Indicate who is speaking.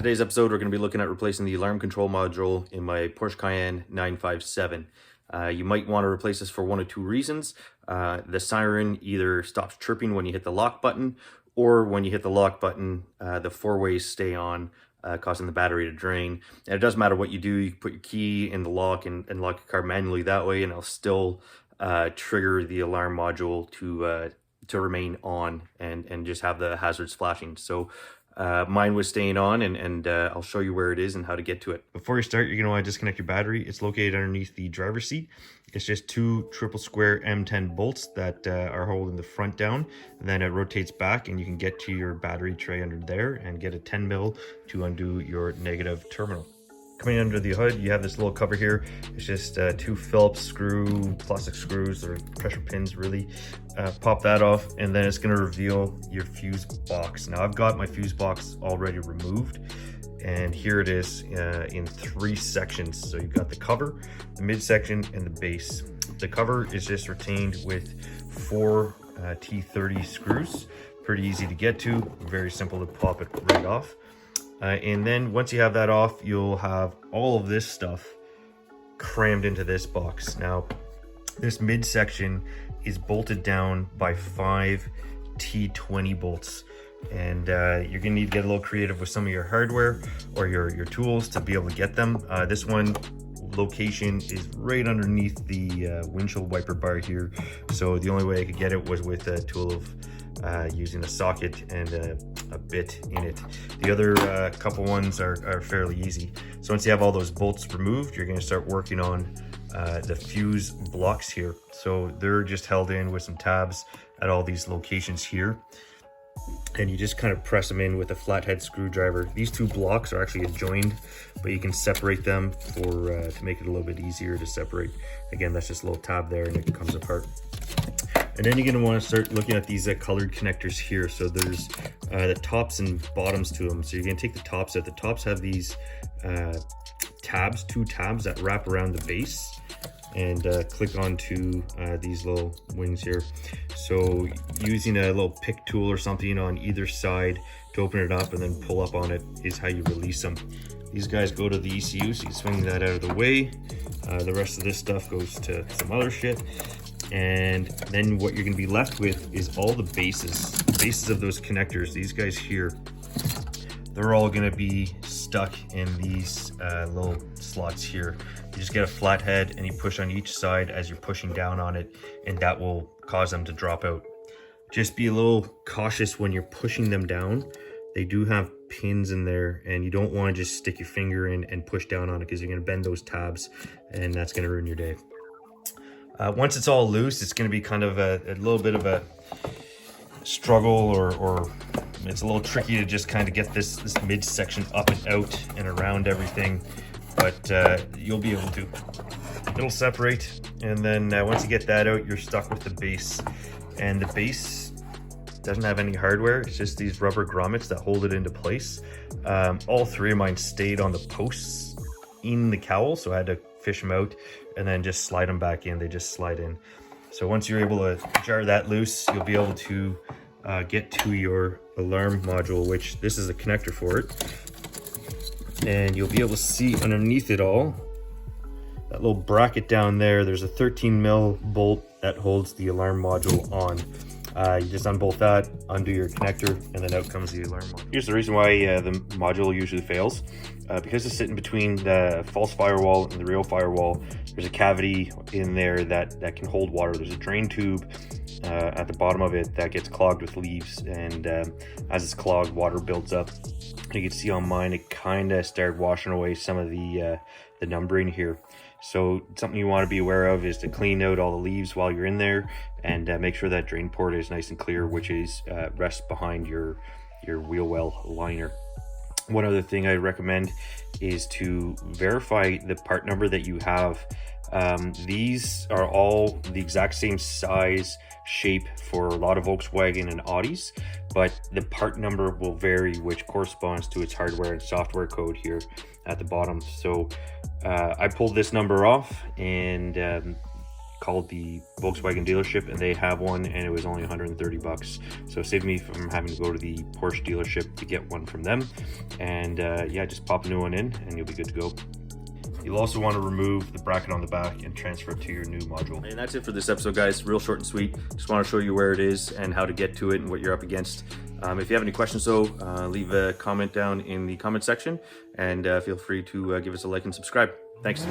Speaker 1: today's episode, we're going to be looking at replacing the alarm control module in my Porsche Cayenne 957. You might want to replace this for one of two reasons. The siren either stops chirping when you hit the lock button, or when you hit the lock button, the four-ways stay on, causing the battery to drain. And it doesn't matter what you do. You can put your key in the lock and lock your car manually that way, and it'll still trigger the alarm module to remain on and just have the hazards flashing. So mine was staying on, and I'll show you where it is and how to get to it. Before you start, you're going to want to disconnect your battery. It's located underneath the driver's seat. It's just two triple square M10 bolts that are holding the front down. And then it rotates back and you can get to your battery tray under there and get a 10 mil to undo your negative terminal. Coming under the hood, you have this little cover here. It's just two Phillips plastic screws or pressure pins really. Pop that off, and then it's going to reveal your fuse box. Now I've got my fuse box already removed, and here it is in three sections. So you've got the cover, the midsection, and the base. The cover is just retained with four T30 screws. Pretty easy to get to, very simple to pop it right off. And then once you have that off, you'll have all of this stuff crammed into this box. Now, this midsection is bolted down by 5 T20 bolts. And you're gonna need to get a little creative with some of your hardware or your tools to be able to get them. This one location is right underneath the windshield wiper bar here. So the only way I could get it was with a tool of using a socket and a bit in it. The other couple ones are fairly easy. So once you have all those bolts removed, you're going to start working on the fuse blocks here. So they're just held in with some tabs at all these locations here. And you just kind of press them in with a flathead screwdriver. These two blocks are actually adjoined, but you can separate them for to make it a little bit easier to separate. Again, that's just a little tab there and it comes apart. And then you're going to want to start looking at these colored connectors here. So there's the tops and bottoms to them. So you're going to take the tops out. The tops have these tabs, two tabs that wrap around the base and click onto these little wings here. So using a little pick tool or something on either side to open it up and then pull up on it is how you release them. These guys go to the ECU, so you swing that out of the way. The rest of this stuff goes to some other shit. And then what you're going to be left with is all the bases of those connectors. These guys here, they're all going to be stuck in these little slots here. You just get a flat head and you push on each side as you're pushing down on it, and that will cause them to drop out. Just be a little cautious when you're pushing them down. They do have pins in there, and you don't want to just stick your finger in and push down on it, because you're going to bend those tabs and that's going to ruin your day. Once it's all loose, it's going to be kind of a little bit of a struggle, or it's a little tricky to just kind of get this midsection up and out and around everything, but you'll be able to. It'll separate, and then once you get that out, you're stuck with the base. And the base doesn't have any hardware. It's just these rubber grommets that hold it into place. All three of mine stayed on the posts in the cowl, so I had to fish them out and then just slide them back in. They just slide in. So once you're able to jar that loose, you'll be able to get to your alarm module, which this is a connector for it. And you'll be able to see underneath it all, that little bracket down there, there's a 13 mil bolt that holds the alarm module on. You just unbolt that, undo your connector, and then out comes the alarm module. Here's the reason why the module usually fails. Because it's sitting between the false firewall and the real firewall, there's a cavity in there that can hold water. There's a drain tube at the bottom of it that gets clogged with leaves, and as it's clogged, water builds up. You can see on mine, it kind of started washing away some of the numbering here. So something you want to be aware of is to clean out all the leaves while you're in there, and make sure that drain port is nice and clear, which is rests behind your wheel well liner. One other thing I recommend is to verify the part number that you have. These are all the exact same size, shape for a lot of Volkswagen and Audis, but the part number will vary, which corresponds to its hardware and software code here at the bottom. So I pulled this number off and called the Volkswagen dealership, and they have one, and it was only 130 bucks. So it saved me from having to go to the Porsche dealership to get one from them. And yeah, just pop a new one in and you'll be good to go. You'll also want to remove the bracket on the back and transfer it to your new module. And that's it for this episode, guys. Real short and sweet. Just want to show you where it is and how to get to it and what you're up against. If you have any questions though, leave a comment down in the comment section, and feel free to give us a like and subscribe. Thanks.